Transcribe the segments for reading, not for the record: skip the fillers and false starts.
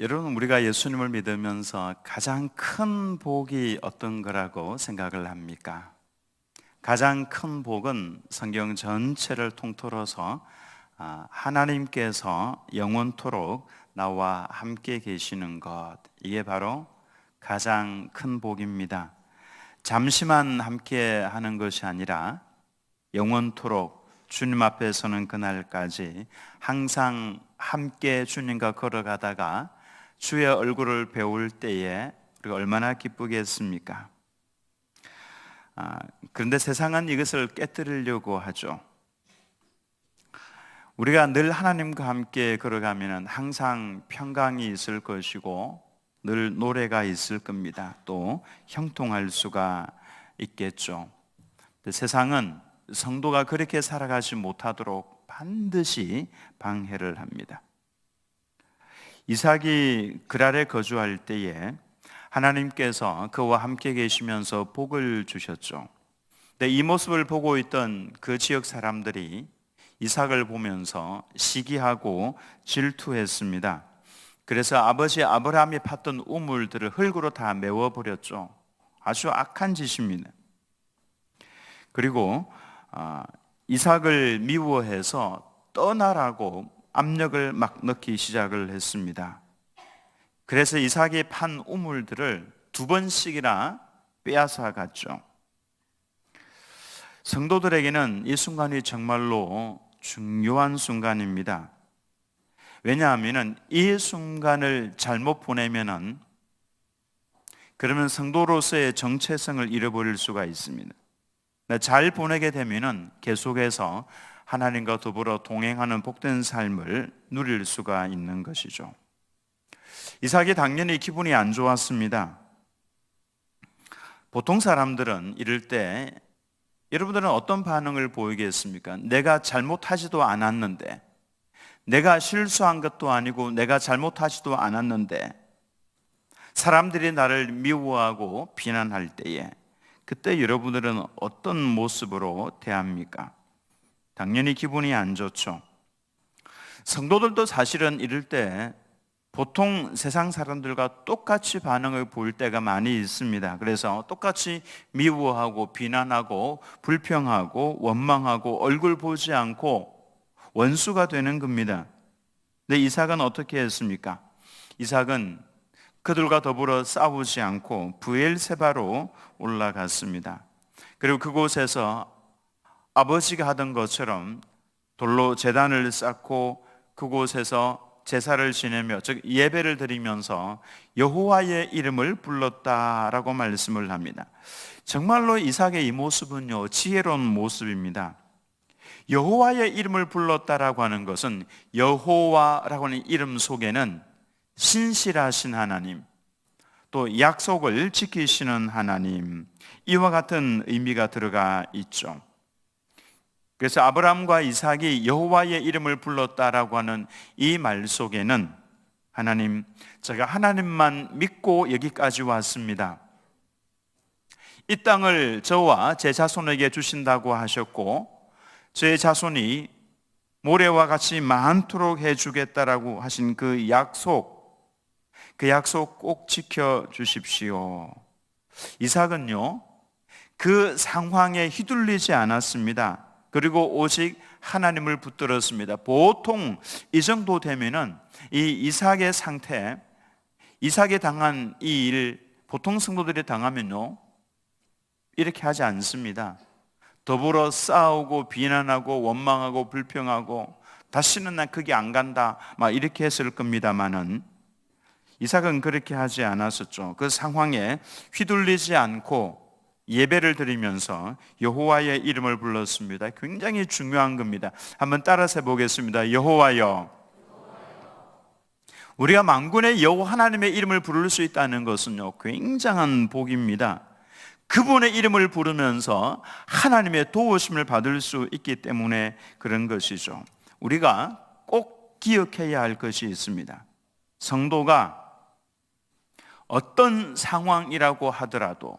여러분, 우리가 예수님을 믿으면서 가장 큰 복이 어떤 거라고 생각을 합니까? 가장 큰 복은 성경 전체를 통틀어서 하나님께서 영원토록 나와 함께 계시는 것, 이게 바로 가장 큰 복입니다. 잠시만 함께 하는 것이 아니라 영원토록 주님 앞에 서는 그날까지 항상 함께 주님과 걸어가다가 주의 얼굴을 배울 때에 우리가 얼마나 기쁘겠습니까? 그런데 세상은 이것을 깨뜨리려고 하죠. 우리가 늘 하나님과 함께 걸어가면 항상 평강이 있을 것이고 늘 노래가 있을 겁니다. 또 형통할 수가 있겠죠. 세상은 성도가 그렇게 살아가지 못하도록 반드시 방해를 합니다. 이삭이 그랄에 거주할 때에 하나님께서 그와 함께 계시면서 복을 주셨죠. 근데 이 모습을 보고 있던 그 지역 사람들이 이삭을 보면서 시기하고 질투했습니다. 그래서 아버지 아브라함이 팠던 우물들을 흙으로 다 메워버렸죠. 아주 악한 짓입니다. 그리고 이삭을 미워해서 떠나라고 압력을 막 넣기 시작을 했습니다. 그래서 이삭이 판 우물들을 2번씩이나 빼앗아 갔죠. 성도들에게는 이 순간이 정말로 중요한 순간입니다. 왜냐하면 이 순간을 잘못 보내면은 그러면 성도로서의 정체성을 잃어버릴 수가 있습니다. 잘 보내게 되면은 계속해서 하나님과 더불어 동행하는 복된 삶을 누릴 수가 있는 것이죠. 이삭이 당연히 기분이 안 좋았습니다. 보통 사람들은 이럴 때 여러분들은 어떤 반응을 보이겠습니까? 내가 잘못하지도 않았는데, 내가 실수한 것도 아니고 내가 잘못하지도 않았는데 사람들이 나를 미워하고 비난할 때에 그때 여러분들은 어떤 모습으로 대합니까? 당연히 기분이 안 좋죠. 성도들도 사실은 이럴 때 보통 세상 사람들과 똑같이 반응을 보일 때가 많이 있습니다. 그래서 똑같이 미워하고 비난하고 불평하고 원망하고 얼굴 보지 않고 원수가 되는 겁니다. 근데 이삭은 어떻게 했습니까? 이삭은 그들과 더불어 싸우지 않고 브엘세바로 올라갔습니다. 그리고 그곳에서 아버지가 하던 것처럼 돌로 제단을 쌓고 그곳에서 제사를 지내며 즉 예배를 드리면서 여호와의 이름을 불렀다라고 말씀을 합니다. 정말로 이삭의 이 모습은요, 지혜로운 모습입니다. 여호와의 이름을 불렀다라고 하는 것은 여호와라고 하는 이름 속에는 신실하신 하나님, 또 약속을 지키시는 하나님, 이와 같은 의미가 들어가 있죠. 그래서 아브라함과 이삭이 여호와의 이름을 불렀다라고 하는 이 말 속에는 하나님, 제가 하나님만 믿고 여기까지 왔습니다. 이 땅을 저와 제 자손에게 주신다고 하셨고 제 자손이 모래와 같이 많도록 해주겠다라고 하신 그 약속 꼭 지켜주십시오. 이삭은요, 그 상황에 휘둘리지 않았습니다. 그리고 오직 하나님을 붙들었습니다. 보통 이 정도 되면은 이 이삭의 상태, 이삭이 당한 이 일, 보통 성도들이 당하면요, 이렇게 하지 않습니다. 더불어 싸우고 비난하고 원망하고 불평하고 다시는 난 거기 안 간다 막 이렇게 했을 겁니다만은 이삭은 그렇게 하지 않았었죠. 그 상황에 휘둘리지 않고 예배를 드리면서 여호와의 이름을 불렀습니다. 굉장히 중요한 겁니다. 한번 따라서 해보겠습니다. 여호와여. 우리가 만군의 여호와 하나님의 이름을 부를 수 있다는 것은요, 굉장한 복입니다. 그분의 이름을 부르면서 하나님의 도우심을 받을 수 있기 때문에 그런 것이죠. 우리가 꼭 기억해야 할 것이 있습니다. 성도가 어떤 상황이라고 하더라도,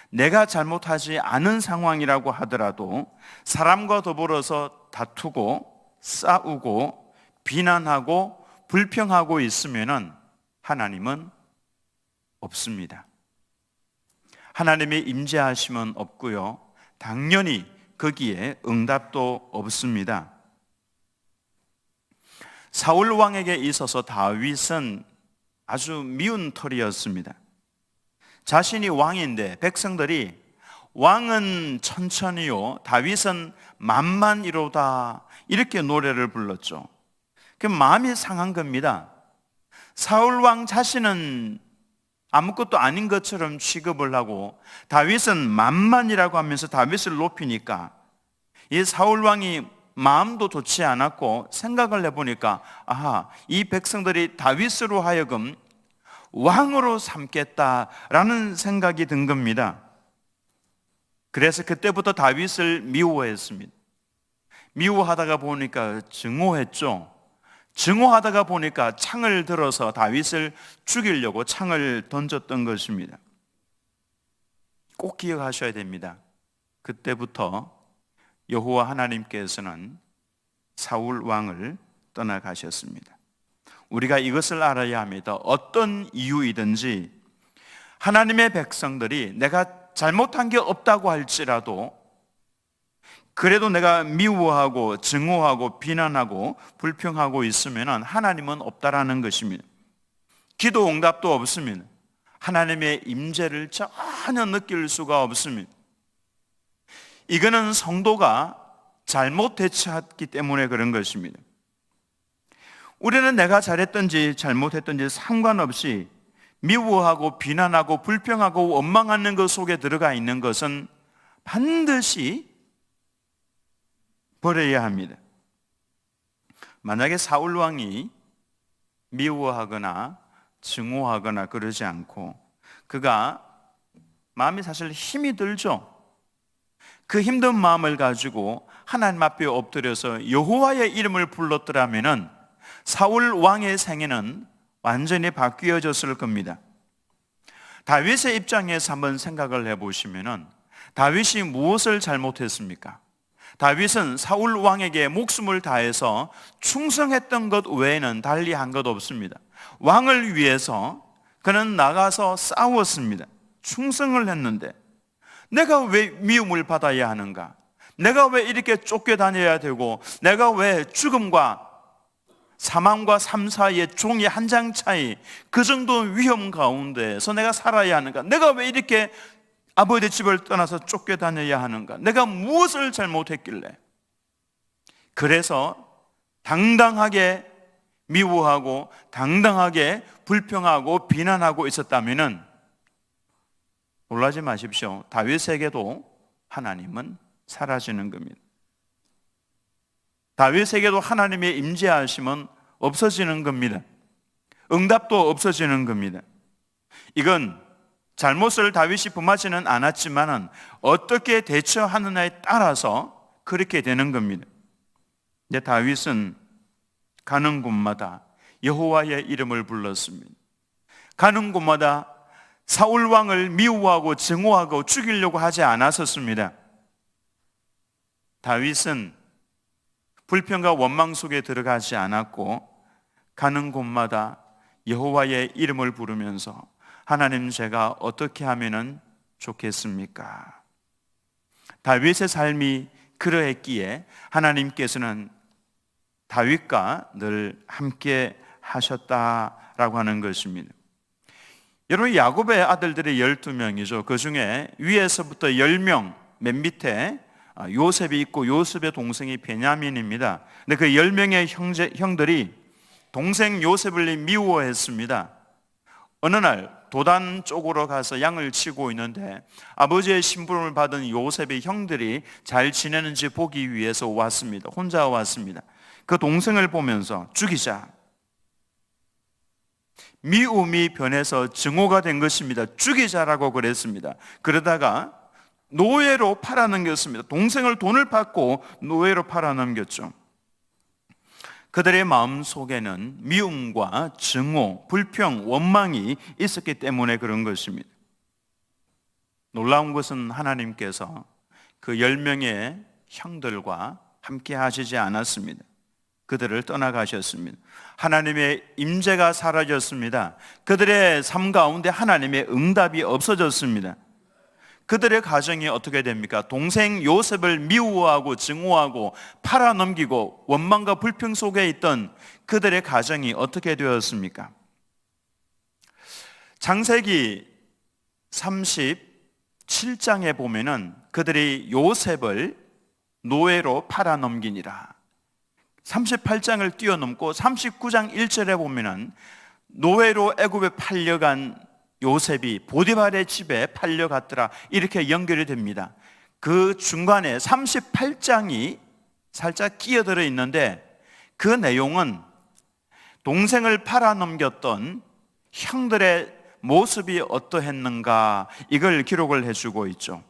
내가 잘못하지 않은 상황이라고 하더라도 사람과 더불어서 다투고 싸우고 비난하고 불평하고 있으면은 하나님은 없습니다. 하나님의 임재하심은 없고요, 당연히 거기에 응답도 없습니다. 사울 왕에게 있어서 다윗은 아주 미운 털이었습니다. 자신이 왕인데 백성들이 왕은 천천히요, 다윗은 만만이로다, 이렇게 노래를 불렀죠. 그 마음이 상한 겁니다. 사울 왕 자신은 아무것도 아닌 것처럼 취급을 하고 다윗은 만만이라고 하면서 다윗을 높이니까 이 사울 왕이 마음도 좋지 않았고, 생각을 해보니까 아하, 이 백성들이 다윗으로 하여금 왕으로 삼겠다라는 생각이 든 겁니다. 그래서 그때부터 다윗을 미워했습니다. 미워하다가 보니까 증오했죠. 증오하다가 보니까 창을 들어서 다윗을 죽이려고 창을 던졌던 것입니다. 꼭 기억하셔야 됩니다. 그때부터 여호와 하나님께서는 사울 왕을 떠나가셨습니다. 우리가 이것을 알아야 합니다. 어떤 이유이든지 하나님의 백성들이 내가 잘못한 게 없다고 할지라도 그래도 내가 미워하고 증오하고 비난하고 불평하고 있으면 하나님은 없다라는 것입니다. 기도 응답도 없습니다. 하나님의 임재를 전혀 느낄 수가 없습니다. 이거는 성도가 잘못 대처했기 때문에 그런 것입니다. 우리는 내가 잘했든지 잘못했든지 상관없이 미워하고 비난하고 불평하고 원망하는 것 속에 들어가 있는 것은 반드시 버려야 합니다. 만약에 사울 왕이 미워하거나 증오하거나 그러지 않고 그가 마음이 사실 힘이 들죠. 그 힘든 마음을 가지고 하나님 앞에 엎드려서 여호와의 이름을 불렀더라면은 사울 왕의 생애는 완전히 바뀌어졌을 겁니다. 다윗의 입장에서 한번 생각을 해보시면은 다윗이 무엇을 잘못했습니까? 다윗은 사울 왕에게 목숨을 다해서 충성했던 것 외에는 달리 한 것 없습니다. 왕을 위해서 그는 나가서 싸웠습니다. 충성을 했는데 내가 왜 미움을 받아야 하는가? 내가 왜 이렇게 쫓겨다녀야 되고 내가 왜 죽음과 사망과 삶 사이에 종이 한 장 차이, 그 정도 위험 가운데서 내가 살아야 하는가? 내가 왜 이렇게 아버지 집을 떠나서 쫓겨다녀야 하는가? 내가 무엇을 잘못했길래? 그래서 당당하게 미워하고 당당하게 불평하고 비난하고 있었다면은 놀라지 마십시오. 다윗에게도 하나님은 사라지는 겁니다. 다윗에게도 하나님의 임재하심은 없어지는 겁니다. 응답도 없어지는 겁니다. 이건 잘못을 다윗이 범하지는 않았지만은 어떻게 대처하느냐에 따라서 그렇게 되는 겁니다. 근데 다윗은 가는 곳마다 여호와의 이름을 불렀습니다. 가는 곳마다 사울 왕을 미워하고 증오하고 죽이려고 하지 않았었습니다. 다윗은 불평과 원망 속에 들어가지 않았고 가는 곳마다 여호와의 이름을 부르면서 하나님, 제가 어떻게 하면 좋겠습니까? 다윗의 삶이 그러했기에 하나님께서는 다윗과 늘 함께 하셨다라고 하는 것입니다. 여러분, 야곱의 아들들이 12명이죠. 그 중에 위에서부터 10명, 맨 밑에 요셉이 있고 요셉의 동생이 베냐민입니다. 근데 그 10명의 형들이 동생 요셉을 미워했습니다. 어느 날 도단 쪽으로 가서 양을 치고 있는데 아버지의 심부름을 받은 요셉의 형들이 잘 지내는지 보기 위해서 왔습니다. 혼자 왔습니다. 그 동생을 보면서 죽이자. 미움이 변해서 증오가 된 것입니다. 죽이자라고 그랬습니다. 그러다가 노예로 팔아넘겼습니다. 동생을 돈을 받고 노예로 팔아넘겼죠. 그들의 마음 속에는 미움과 증오, 불평, 원망이 있었기 때문에 그런 것입니다. 놀라운 것은 하나님께서 그 10명의 형들과 함께 하시지 않았습니다. 그들을 떠나가셨습니다. 하나님의 임재가 사라졌습니다. 그들의 삶 가운데 하나님의 응답이 없어졌습니다. 그들의 가정이 어떻게 됩니까? 동생 요셉을 미워하고 증오하고 팔아넘기고 원망과 불평 속에 있던 그들의 가정이 어떻게 되었습니까? 창세기 37장에 보면은 그들이 요셉을 노예로 팔아넘기니라. 38장을 뛰어넘고 39장 1절에 보면은 노예로 애굽에 팔려간 요셉이 보디발의 집에 팔려갔더라, 이렇게 연결이 됩니다. 그 중간에 38장이 살짝 끼어들어 있는데 그 내용은 동생을 팔아넘겼던 형들의 모습이 어떠했는가, 이걸 기록을 해주고 있죠.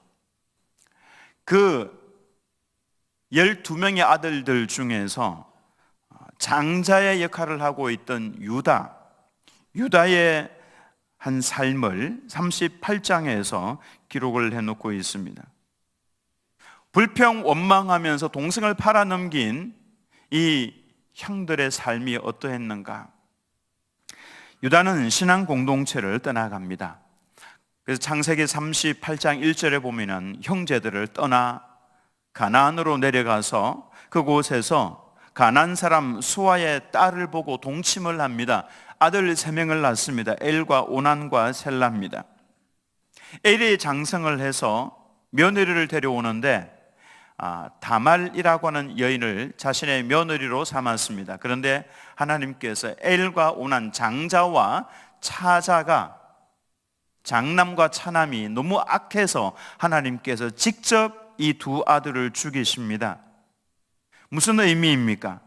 그 12명의 아들들 중에서 장자의 역할을 하고 있던 유다의 한 삶을 38장에서 기록을 해놓고 있습니다. 불평 원망하면서 동생을 팔아넘긴 이 형들의 삶이 어떠했는가? 유다는 신앙 공동체를 떠나갑니다. 그래서 창세기 38장 1절에 보면은 형제들을 떠나 가나안으로 내려가서 그곳에서 가나안 사람 수아의 딸을 보고 동침을 합니다. 아들 3명을 낳습니다. 엘과 오난과 셀라입니다. 엘이 장성을 해서 며느리를 데려오는데 다말이라고 하는 여인을 자신의 며느리로 삼았습니다. 그런데 하나님께서 엘과 오난 장자와 차자가, 장남과 차남이 너무 악해서 하나님께서 직접 이 두 아들을 죽이십니다. 무슨 의미입니까?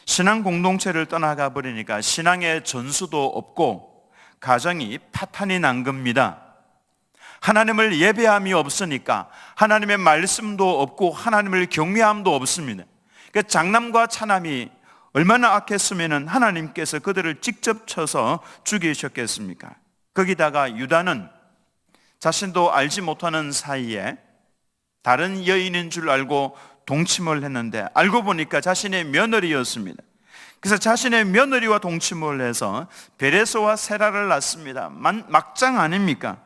신앙 공동체를 떠나가 버리니까 신앙의 전수도 없고 가정이 파탄이 난 겁니다. 하나님을 예배함이 없으니까 하나님의 말씀도 없고 하나님을 경외함도 없습니다. 그러니까 장남과 차남이 얼마나 악했으면 하나님께서 그들을 직접 쳐서 죽이셨겠습니까? 거기다가 유다는 자신도 알지 못하는 사이에 다른 여인인 줄 알고 동침을 했는데 알고 보니까 자신의 며느리였습니다. 그래서 자신의 며느리와 동침을 해서 베레스와 세라를 낳습니다. 막장 아닙니까?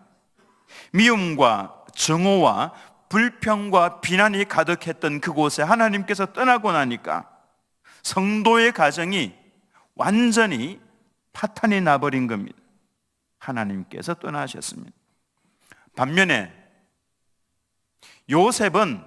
미움과 증오와 불평과 비난이 가득했던 그곳에 하나님께서 떠나고 나니까 성도의 가정이 완전히 파탄이 나버린 겁니다. 하나님께서 떠나셨습니다. 반면에 요셉은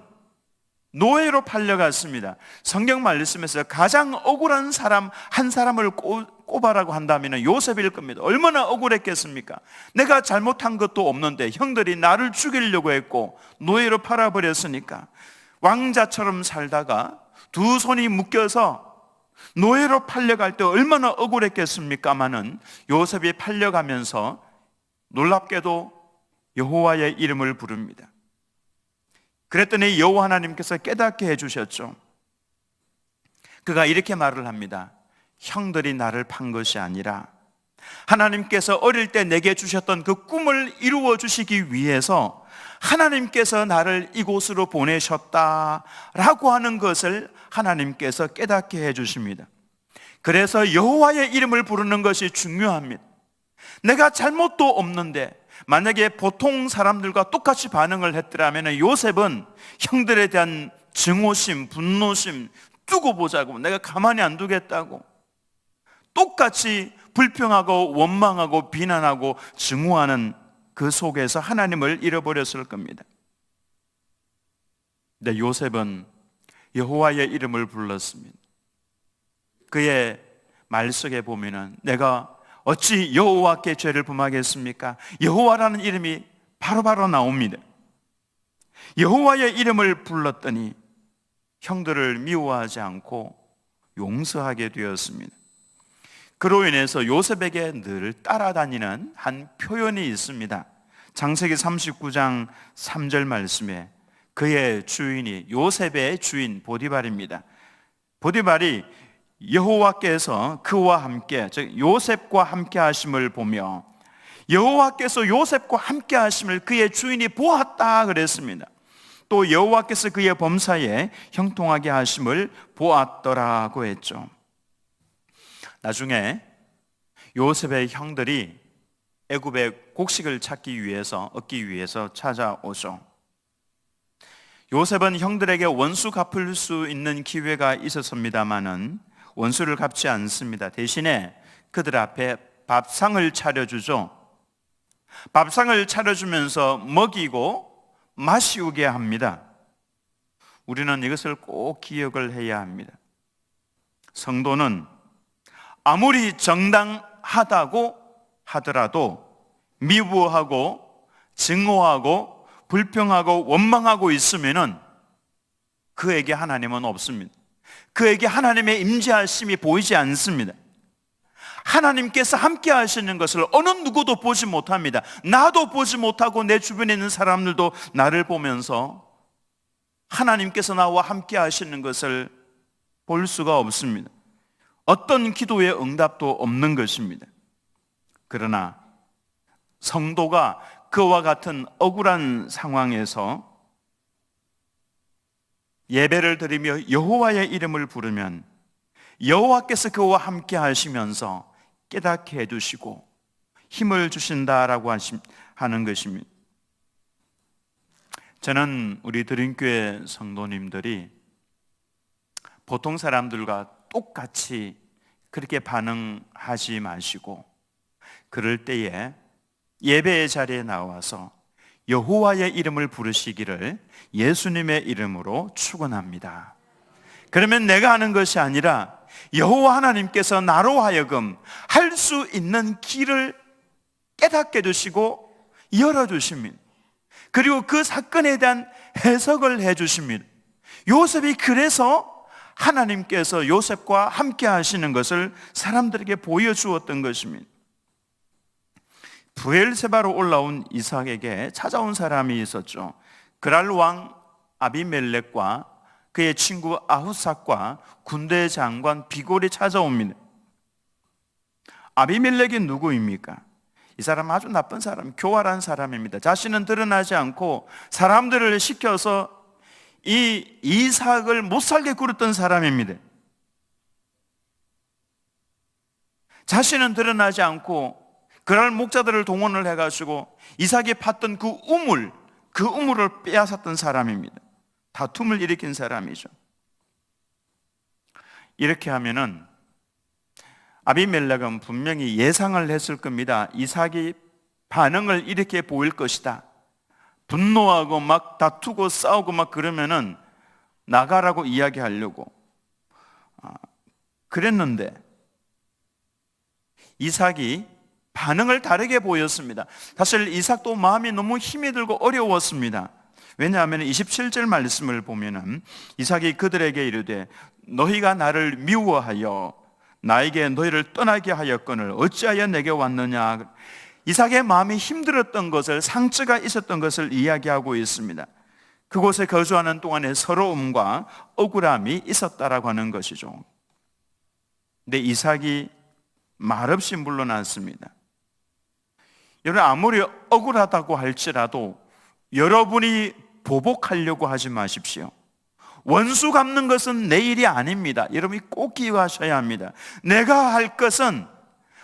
노예로 팔려갔습니다. 성경 말씀에서 가장 억울한 사람 한 사람을 꼽아라고 한다면 요셉일 겁니다. 얼마나 억울했겠습니까? 내가 잘못한 것도 없는데 형들이 나를 죽이려고 했고 노예로 팔아버렸으니까 왕자처럼 살다가 두 손이 묶여서 노예로 팔려갈 때 얼마나 억울했겠습니까마는 요셉이 팔려가면서 놀랍게도 여호와의 이름을 부릅니다. 그랬더니 여호와 하나님께서 깨닫게 해주셨죠. 그가 이렇게 말을 합니다. 형들이 나를 판 것이 아니라 하나님께서 어릴 때 내게 주셨던 그 꿈을 이루어 주시기 위해서 하나님께서 나를 이곳으로 보내셨다라고 하는 것을 하나님께서 깨닫게 해주십니다. 그래서 여호와의 이름을 부르는 것이 중요합니다. 내가 잘못도 없는데 만약에 보통 사람들과 똑같이 반응을 했더라면 요셉은 형들에 대한 증오심, 분노심 두고 보자고, 내가 가만히 안 두겠다고 똑같이 불평하고 원망하고 비난하고 증오하는 그 속에서 하나님을 잃어버렸을 겁니다. 근데 요셉은 여호와의 이름을 불렀습니다. 그의 말 속에 보면은 내가 어찌 여호와께 죄를 범하겠습니까? 여호와라는 이름이 바로바로 나옵니다. 여호와의 이름을 불렀더니 형들을 미워하지 않고 용서하게 되었습니다. 그로 인해서 요셉에게 늘 따라다니는 한 표현이 있습니다. 창세기 39장 3절 말씀에 그의 주인이 요셉의 주인 보디발입니다. 보디발이 여호와께서 그와 함께, 즉 요셉과 함께 하심을 보며 여호와께서 요셉과 함께 하심을 그의 주인이 보았다 그랬습니다. 또 여호와께서 그의 범사에 형통하게 하심을 보았더라고 했죠. 나중에 요셉의 형들이 애굽의 곡식을 얻기 위해서 찾아오죠. 요셉은 형들에게 원수 갚을 수 있는 기회가 있었습니다마는 원수를 갚지 않습니다. 대신에 그들 앞에 밥상을 차려주죠. 밥상을 차려주면서 먹이고 마시우게 합니다. 우리는 이것을 꼭 기억을 해야 합니다. 성도는 아무리 정당하다고 하더라도 미워하고 증오하고 불평하고 원망하고 있으면은 그에게 하나님은 없습니다. 그에게 하나님의 임재하심이 보이지 않습니다. 하나님께서 함께 하시는 것을 어느 누구도 보지 못합니다. 나도 보지 못하고 내 주변에 있는 사람들도 나를 보면서 하나님께서 나와 함께 하시는 것을 볼 수가 없습니다. 어떤 기도의 응답도 없는 것입니다. 그러나 성도가 그와 같은 억울한 상황에서 예배를 드리며 여호와의 이름을 부르면 여호와께서 그와 함께 하시면서 깨닫게 해주시고 힘을 주신다라고 하는 것입니다. 저는 우리 드림교회 성도님들이 보통 사람들과 똑같이 그렇게 반응하지 마시고 그럴 때에 예배의 자리에 나와서 여호와의 이름을 부르시기를 예수님의 이름으로 축원합니다. 그러면 내가 하는 것이 아니라 여호와 하나님께서 나로 하여금 할 수 있는 길을 깨닫게 해주시고 열어주십니다. 그리고 그 사건에 대한 해석을 해주십니다. 요셉이 그래서 하나님께서 요셉과 함께 하시는 것을 사람들에게 보여주었던 것입니다. 브엘세바로 올라온 이삭에게 찾아온 사람이 있었죠. 그랄 왕 아비멜렉과 그의 친구 아후삭과 군대 장관 비골이 찾아옵니다. 아비멜렉이 누구입니까? 이 사람은 아주 나쁜 사람, 교활한 사람입니다. 자신은 드러나지 않고 사람들을 시켜서 이 이삭을 못 살게 굴었던 사람입니다. 자신은 드러나지 않고 그럴 목자들을 동원을 해가지고 이삭이 팠던 그 우물을 빼앗았던 사람입니다. 다툼을 일으킨 사람이죠. 이렇게 하면은 아비멜렉은 분명히 예상을 했을 겁니다. 이삭이 반응을 이렇게 보일 것이다. 분노하고 막 다투고 싸우고 막 그러면은 나가라고 이야기하려고 그랬는데 이삭이 반응을 다르게 보였습니다. 사실 이삭도 마음이 너무 힘이 들고 어려웠습니다. 왜냐하면 27절 말씀을 보면은 이삭이 그들에게 이르되 너희가 나를 미워하여 나에게 너희를 떠나게 하였거늘 어찌하여 내게 왔느냐. 이삭의 마음이 힘들었던 것을, 상처가 있었던 것을 이야기하고 있습니다. 그곳에 거주하는 동안에 서러움과 억울함이 있었다라고 하는 것이죠. 근데 이삭이 말없이 물러났습니다. 여러분, 아무리 억울하다고 할지라도 여러분이 보복하려고 하지 마십시오. 원수 갚는 것은 내 일이 아닙니다. 여러분이 꼭 기억하셔야 합니다. 내가 할 것은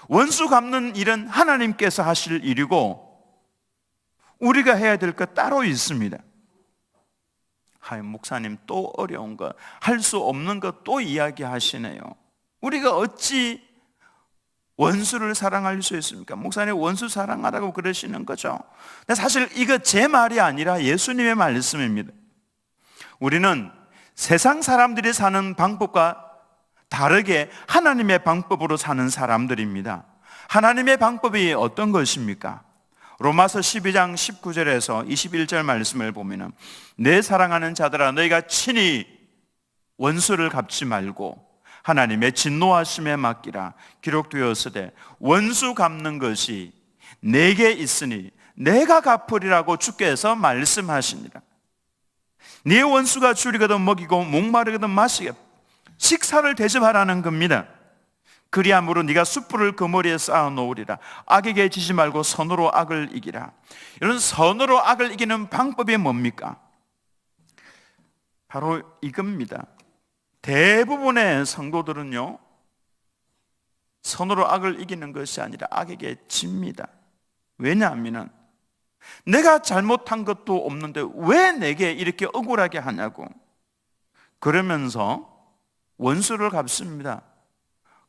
원수 갚는 일은 하나님께서 하실 일이고 우리가 해야 될 것 따로 있습니다. 목사님 또 어려운 것, 할 수 없는 것 또 이야기하시네요. 우리가 어찌 원수를 사랑할 수 있습니까? 목사님 원수 사랑하라고 그러시는 거죠. 근데 사실 이거 제 말이 아니라 예수님의 말씀입니다. 우리는 세상 사람들이 사는 방법과 다르게 하나님의 방법으로 사는 사람들입니다. 하나님의 방법이 어떤 것입니까? 로마서 12장 19절에서 21절 말씀을 보면 내 사랑하는 자들아 너희가 친히 원수를 갚지 말고 하나님의 진노하심에 맡기라. 기록되었으되 원수 갚는 것이 내게 있으니 내가 갚으리라고 주께서 말씀하시니라. 네 원수가 줄이거든 먹이고 목마르거든 마시게 식사를 대접하라는 겁니다. 그리함으로 네가 숯불을 그 머리에 쌓아 놓으리라. 악에게 지지 말고 선으로 악을 이기라. 이런 선으로 악을 이기는 방법이 뭡니까? 바로 이겁니다. 대부분의 성도들은요, 선으로 악을 이기는 것이 아니라 악에게 집니다. 왜냐하면 내가 잘못한 것도 없는데 왜 내게 이렇게 억울하게 하냐고, 그러면서 원수를 갚습니다.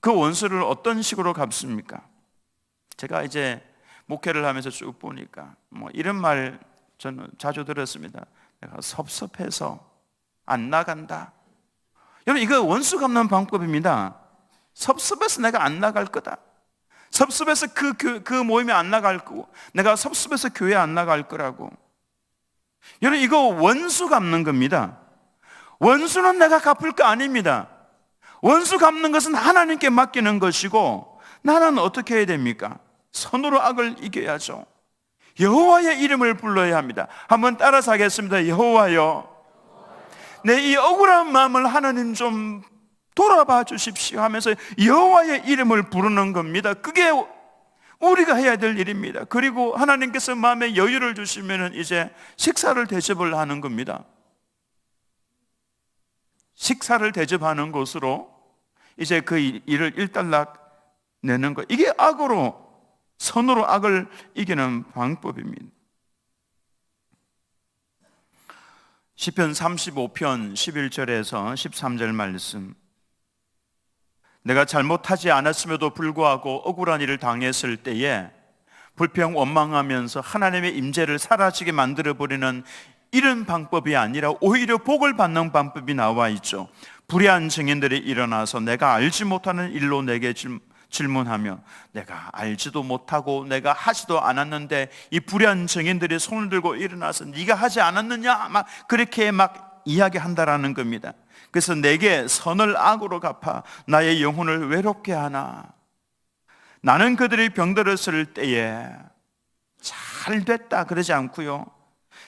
그 원수를 어떤 식으로 갚습니까? 제가 이제 목회를 하면서 쭉 보니까 이런 말 저는 자주 들었습니다. 내가 섭섭해서 안 나간다. 여러분, 이거 원수 갚는 방법입니다. 섭섭해서 내가 안 나갈 거다. 섭섭해서 그 모임에 안 나갈 거고, 내가 섭섭해서 교회 안 나갈 거라고. 여러분, 이거 원수 갚는 겁니다. 원수는 내가 갚을 거 아닙니다. 원수 갚는 것은 하나님께 맡기는 것이고, 나는 어떻게 해야 됩니까? 선으로 악을 이겨야죠. 여호와의 이름을 불러야 합니다. 한번 따라서 하겠습니다. 여호와여, 내 이 억울한 마음을 하나님 좀 돌아봐 주십시오 하면서 여호와의 이름을 부르는 겁니다. 그게 우리가 해야 될 일입니다. 그리고 하나님께서 마음에 여유를 주시면 이제 식사를 대접을 하는 겁니다. 식사를 대접하는 것으로 이제 그 일을 일단락 내는 것, 이게 악으로, 선으로 악을 이기는 방법입니다. 시편 35편 11절에서 13절 말씀, 내가 잘못하지 않았음에도 불구하고 억울한 일을 당했을 때에 불평 원망하면서 하나님의 임재를 사라지게 만들어버리는 이런 방법이 아니라 오히려 복을 받는 방법이 나와 있죠. 불의한 증인들이 일어나서 내가 알지 못하는 일로 내게 질문하며, 내가 알지도 못하고 내가 하지도 않았는데 이 불의한 증인들이 손을 들고 일어나서 네가 하지 않았느냐 막 그렇게 막 이야기한다라는 겁니다. 그래서 내게 선을 악으로 갚아 나의 영혼을 외롭게 하나. 나는 그들이 병들었을 때에 잘 됐다 그러지 않고요,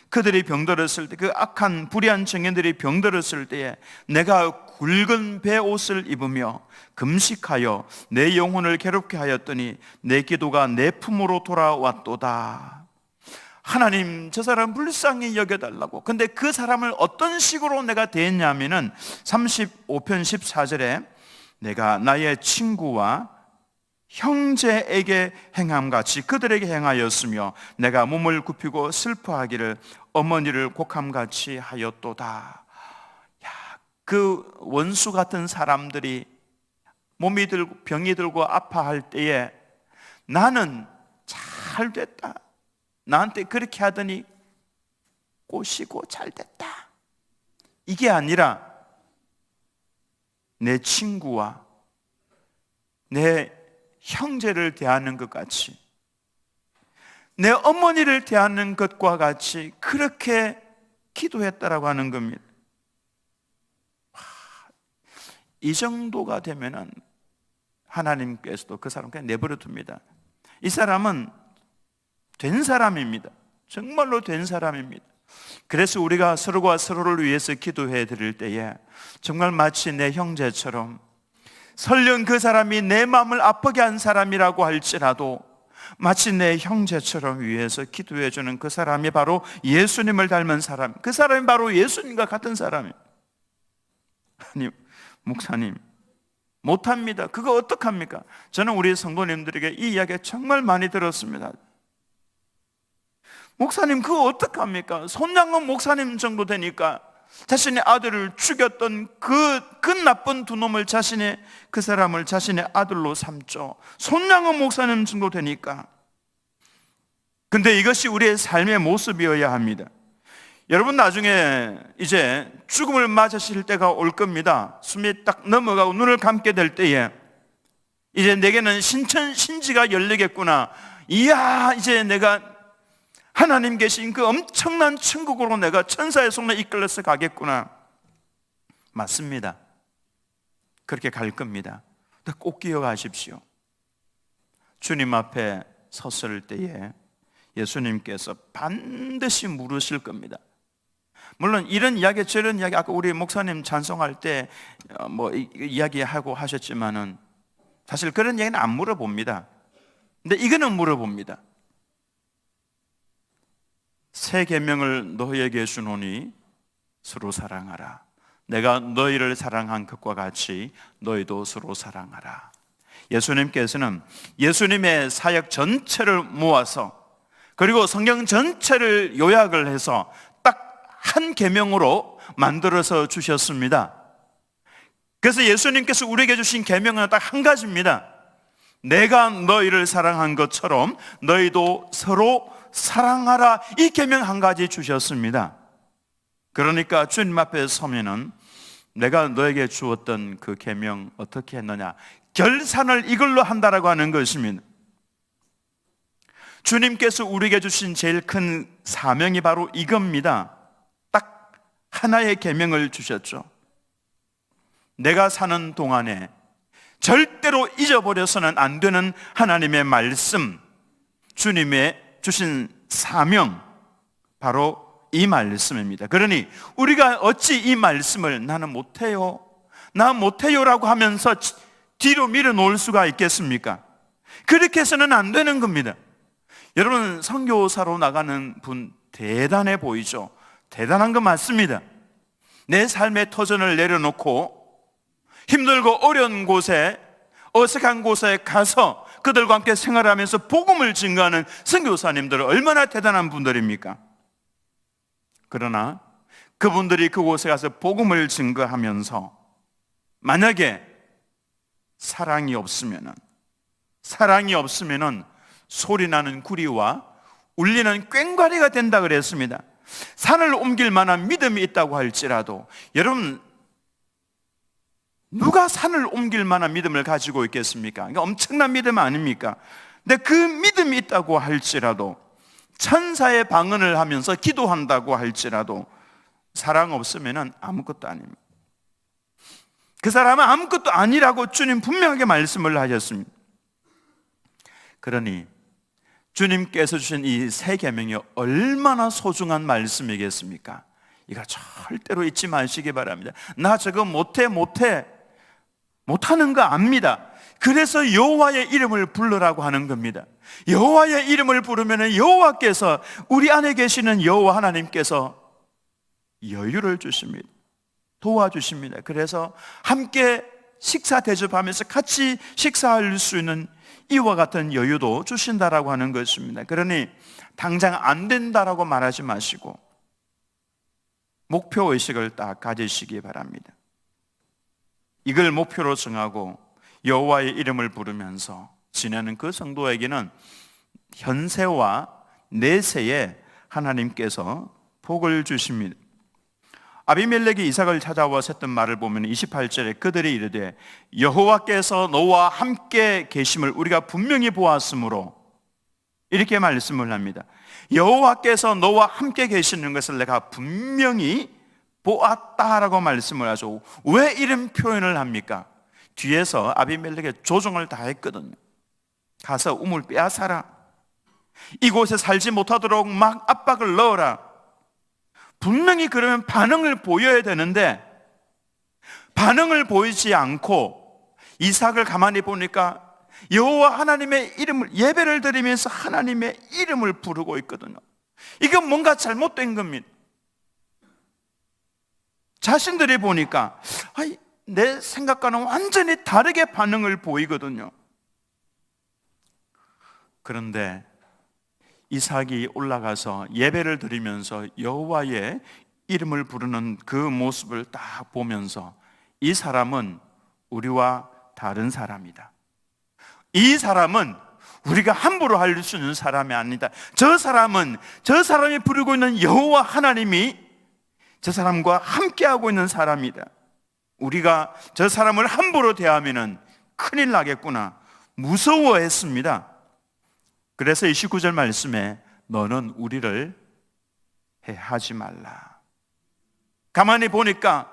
그들이 병들었을 때, 그 악한 불의한 증인들이 병들었을 때에 내가 굵은 베옷을 입으며 금식하여 내 영혼을 괴롭게 하였더니 내 기도가 내 품으로 돌아왔도다. 하나님, 저 사람 불쌍히 여겨달라고. 근데 그 사람을 어떤 식으로 내가 대했냐면은 35편 14절에 내가 나의 친구와 형제에게 행함같이 그들에게 행하였으며 내가 몸을 굽히고 슬퍼하기를 어머니를 곡함같이 하였도다. 야, 그 원수 같은 사람들이 몸이 들고 병이 들고 아파할 때에 나는 잘 됐다, 나한테 그렇게 하더니 꼬시고 잘 됐다, 이게 아니라 내 친구와 내 형제를 대하는 것 같이, 내 어머니를 대하는 것과 같이 그렇게 기도했다라고 하는 겁니다. 이 정도가 되면은 하나님께서도 그 사람 그냥 내버려 둡니다. 이 사람은 된 사람입니다. 정말로 된 사람입니다. 그래서 우리가 서로가 서로를 위해서 기도해 드릴 때에 정말 마치 내 형제처럼, 설령 그 사람이 내 마음을 아프게 한 사람이라고 할지라도 마치 내 형제처럼 위해서 기도해 주는 그 사람이 바로 예수님을 닮은 사람, 그 사람이 바로 예수님과 같은 사람이에요. 아니, 목사님 못합니다. 그거 어떡합니까? 저는 우리 성도님들에게 이 이야기 정말 많이 들었습니다. 목사님 그거 어떡합니까? 손양은 목사님 정도 되니까 자신의 아들을 죽였던 그 나쁜 두 놈을 그 사람을 자신의 아들로 삼죠. 손양은 목사님 정도 되니까. 근데 이것이 우리의 삶의 모습이어야 합니다. 여러분, 나중에 이제 죽음을 맞으실 때가 올 겁니다. 숨이 딱 넘어가고 눈을 감게 될 때에 이제 내게는 신지가 열리겠구나. 이야, 이제 내가 하나님 계신 그 엄청난 천국으로 내가 천사의 손에 이끌려서 가겠구나. 맞습니다. 그렇게 갈 겁니다. 꼭 기억하십시오. 주님 앞에 섰을 때에 예수님께서 반드시 물으실 겁니다. 물론 이런 이야기 저런 이야기 아까 우리 목사님 찬송할 때 이야기하고 하셨지만은 사실 그런 얘기는 안 물어봅니다. 근데 이거는 물어봅니다. 새 계명을 너희에게 주노니 서로 사랑하라. 내가 너희를 사랑한 것과 같이 너희도 서로 사랑하라. 예수님께서는 예수님의 사역 전체를 모아서 그리고 성경 전체를 요약을 해서 딱 한 계명으로 만들어서 주셨습니다. 그래서 예수님께서 우리에게 주신 계명은 딱 한 가지입니다. 내가 너희를 사랑한 것처럼 너희도 서로 사랑하라. 이 계명 한 가지 주셨습니다. 그러니까 주님 앞에 서면은 내가 너에게 주었던 그 계명 어떻게 했느냐, 결산을 이걸로 한다라고 하는 것입니다. 주님께서 우리에게 주신 제일 큰 사명이 바로 이겁니다. 딱 하나의 계명을 주셨죠. 내가 사는 동안에 절대로 잊어버려서는 안 되는 하나님의 말씀, 주님의 주신 사명, 바로 이 말씀입니다. 그러니 우리가 어찌 이 말씀을 나는 못해요, 나 못해요라고 하면서 뒤로 밀어놓을 수가 있겠습니까? 그렇게 해서는 안 되는 겁니다. 여러분, 선교사로 나가는 분 대단해 보이죠? 대단한 거 맞습니다. 내 삶의 터전을 내려놓고 힘들고 어려운 곳에, 어색한 곳에 가서 그들과 함께 생활하면서 복음을 증거하는 선교사님들은 얼마나 대단한 분들입니까? 그러나 그분들이 그곳에 가서 복음을 증거하면서 만약에 사랑이 없으면은 소리나는 구리와 울리는 꽹과리가 된다 그랬습니다. 산을 옮길 만한 믿음이 있다고 할지라도, 여러분, 누가 산을 옮길 만한 믿음을 가지고 있겠습니까? 그러니까 엄청난 믿음 아닙니까? 근데 그 믿음이 있다고 할지라도, 천사의 방언을 하면서 기도한다고 할지라도 사랑 없으면 아무것도 아닙니다. 그 사람은 아무것도 아니라고 주님 분명하게 말씀을 하셨습니다. 그러니 주님께서 주신 이 세 계명이 얼마나 소중한 말씀이겠습니까? 이거 절대로 잊지 마시기 바랍니다. 나 저거 못하는 거 압니다. 그래서 여호와의 이름을 부르라고 하는 겁니다. 여호와의 이름을 부르면 여호와께서, 우리 안에 계시는 여호와 하나님께서 여유를 주십니다. 도와주십니다. 그래서 함께 식사 대접하면서 같이 식사할 수 있는 이와 같은 여유도 주신다라고 하는 것입니다. 그러니 당장 안 된다라고 말하지 마시고 목표의식을 딱 가지시기 바랍니다. 이걸 목표로 정하고 여호와의 이름을 부르면서 지내는 그 성도에게는 현세와 내세에 하나님께서 복을 주십니다. 아비멜렉이 이삭을 찾아와서 했던 말을 보면 28절에 그들이 이르되 여호와께서 너와 함께 계심을 우리가 분명히 보았으므로, 이렇게 말씀을 합니다. 여호와께서 너와 함께 계시는 것을 내가 분명히 보았다라고 말씀을 하죠. 왜 이런 표현을 합니까? 뒤에서 아비멜렉의 조종을 다 했거든요. 가서 우물 빼앗아라, 이곳에 살지 못하도록 막 압박을 넣어라. 분명히 그러면 반응을 보여야 되는데 반응을 보이지 않고 이삭을 가만히 보니까 여호와 하나님의 이름을, 예배를 드리면서 하나님의 이름을 부르고 있거든요. 이건 뭔가 잘못된 겁니다. 자신들이 보니까 내 생각과는 완전히 다르게 반응을 보이거든요. 그런데 이삭이 올라가서 예배를 드리면서 여호와의 이름을 부르는 그 모습을 딱 보면서 이 사람은 우리와 다른 사람이다. 이 사람은 우리가 함부로 할 수 있는 사람이 아니다. 저 사람이 부르고 있는 여호와 하나님이 저 사람과 함께하고 있는 사람이다. 우리가 저 사람을 함부로 대하면 큰일 나겠구나, 무서워했습니다. 그래서 29절 말씀에 너는 우리를 해하지 말라. 가만히 보니까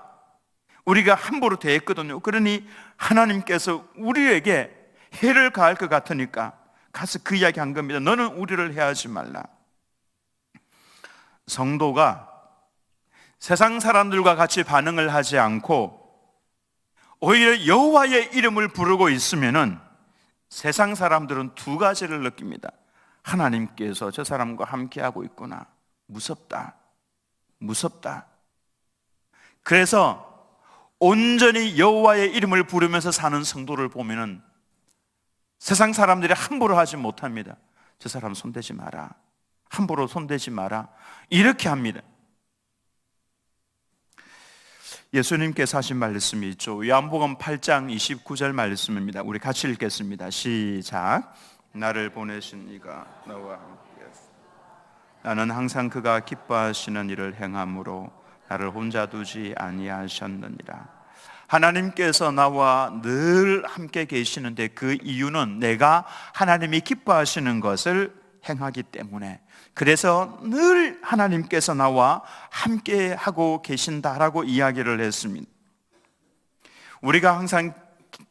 우리가 함부로 대했거든요. 그러니 하나님께서 우리에게 해를 가할 것 같으니까 가서 그 이야기 한 겁니다. 너는 우리를 해하지 말라. 성도가 세상 사람들과 같이 반응을 하지 않고 오히려 여호와의 이름을 부르고 있으면은 세상 사람들은 두 가지를 느낍니다. 하나님께서 저 사람과 함께하고 있구나, 무섭다. 그래서 온전히 여호와의 이름을 부르면서 사는 성도를 보면은 세상 사람들이 함부로 하지 못합니다. 저 사람 손대지 마라, 함부로 손대지 마라, 이렇게 합니다. 예수님께서 하신 말씀이 있죠. 요한복음 8장 29절 말씀입니다. 우리 같이 읽겠습니다. 시작. 나를 보내신 이가 나와 함께 나는 항상 그가 기뻐하시는 일을 행함으로 나를 혼자 두지 아니하셨느니라. 하나님께서 나와 늘 함께 계시는데 그 이유는 내가 하나님이 기뻐하시는 것을 행하기 때문에, 그래서 늘 하나님께서 나와 함께 하고 계신다라고 이야기를 했습니다. 우리가 항상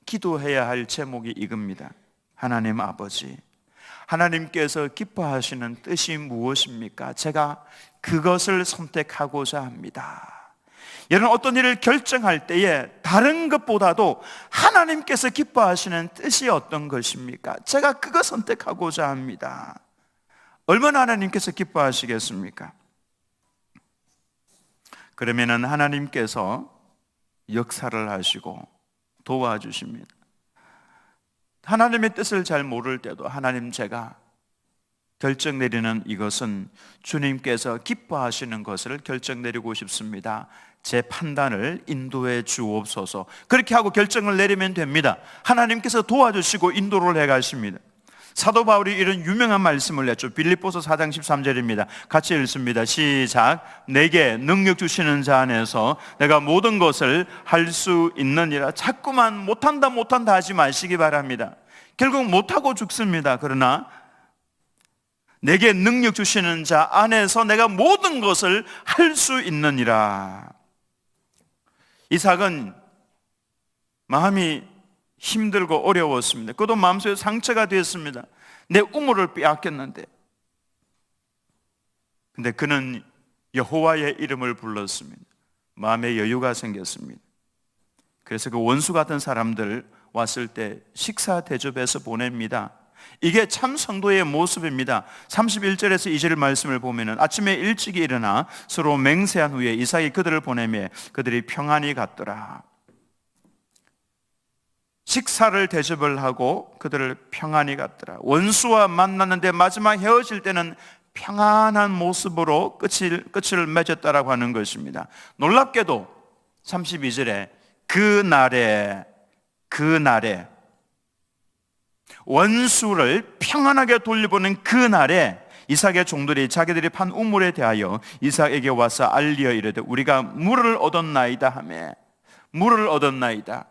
기도해야 할 제목이 이겁니다. 하나님 아버지, 하나님께서 기뻐하시는 뜻이 무엇입니까? 제가 그것을 선택하고자 합니다. 여러분, 어떤 일을 결정할 때에 다른 것보다도 하나님께서 기뻐하시는 뜻이 어떤 것입니까? 제가 그거 선택하고자 합니다. 얼마나 하나님께서 기뻐하시겠습니까? 그러면은 하나님께서 역사를 하시고 도와주십니다. 하나님의 뜻을 잘 모를 때도 하나님, 제가 결정 내리는 이것은 주님께서 기뻐하시는 것을 결정 내리고 싶습니다. 제 판단을 인도해 주옵소서. 그렇게 하고 결정을 내리면 됩니다. 하나님께서 도와주시고 인도를 해 가십니다. 사도 바울이 이런 유명한 말씀을 냈죠. 빌립보서 4장 13절입니다. 같이 읽습니다. 시작. 내게 능력 주시는 자 안에서 내가 모든 것을 할 수 있느니라. 자꾸만 못한다 하지 마시기 바랍니다. 결국 못하고 죽습니다. 그러나 내게 능력 주시는 자 안에서 내가 모든 것을 할 수 있느니라. 이삭은 마음이 힘들고 어려웠습니다. 그도 마음속에 상처가 되었습니다. 내 우물을 빼앗겼는데. 근데 그는 여호와의 이름을 불렀습니다. 마음에 여유가 생겼습니다. 그래서 그 원수 같은 사람들 왔을 때 식사 대접해서 보냅니다. 이게 참 성도의 모습입니다. 31절에서 2절 말씀을 보면은 아침에 일찍 일어나 서로 맹세한 후에 이삭이 그들을 보내매 그들이 평안히 갔더라. 식사를 대접을 하고 그들을 평안히 갔더라. 원수와 만났는데 마지막 헤어질 때는 평안한 모습으로 끝을 맺었다라고 하는 것입니다. 놀랍게도 32절에 그날에 원수를 평안하게 돌려보는 그날에 이삭의 종들이 자기들이 판 우물에 대하여 이삭에게 와서 알리어 이르되 우리가 물을 얻었나이다 하매, 물을 얻었나이다.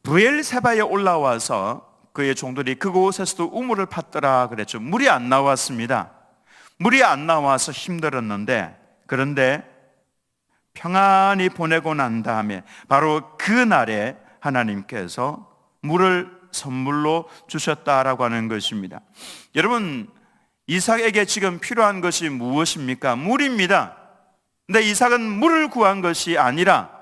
브엘세바에 올라와서 그의 종들이 그곳에서도 우물을 팠더라 그랬죠. 물이 안 나왔습니다. 물이 안 나와서 힘들었는데, 그런데 평안히 보내고 난 다음에 바로 그날에 하나님께서 물을 선물로 주셨다라고 하는 것입니다. 여러분, 이삭에게 지금 필요한 것이 무엇입니까? 물입니다. 근데 이삭은 물을 구한 것이 아니라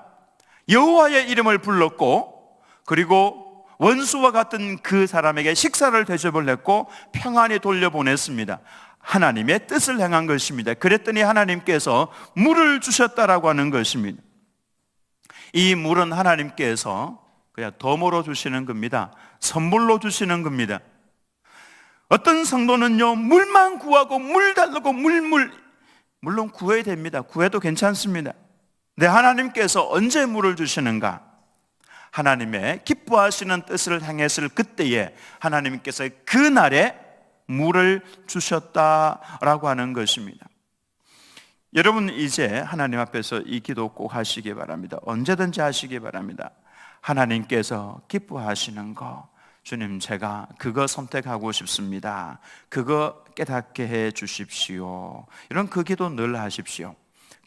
여호와의 이름을 불렀고, 그리고 원수와 같은 그 사람에게 식사를 대접을 했고 평안히 돌려보냈습니다. 하나님의 뜻을 행한 것입니다. 그랬더니 하나님께서 물을 주셨다라고 하는 것입니다. 이 물은 하나님께서 그냥 덤으로 주시는 겁니다. 선물로 주시는 겁니다. 어떤 성도는요, 물만 구하고 물 달라고 물론 구해야 됩니다. 구해도 괜찮습니다. 근데 하나님께서 언제 물을 주시는가? 하나님의 기뻐하시는 뜻을 행했을 그때에 하나님께서 그날에 물을 주셨다라고 하는 것입니다. 여러분, 이제 하나님 앞에서 이 기도 꼭 하시기 바랍니다. 언제든지 하시기 바랍니다. 하나님께서 기뻐하시는 거, 주님, 제가 그거 선택하고 싶습니다. 그거 깨닫게 해 주십시오. 이런 그 기도 늘 하십시오.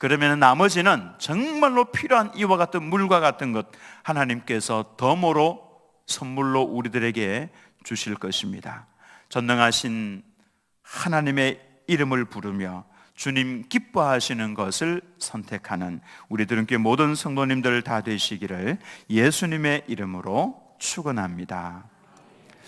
그러면 나머지는 정말로 필요한 이와 같은 물과 같은 것 하나님께서 덤으로 선물로 우리들에게 주실 것입니다. 전능하신 하나님의 이름을 부르며 주님 기뻐하시는 것을 선택하는 우리들은 모든 성도님들 다 되시기를 예수님의 이름으로 축원합니다.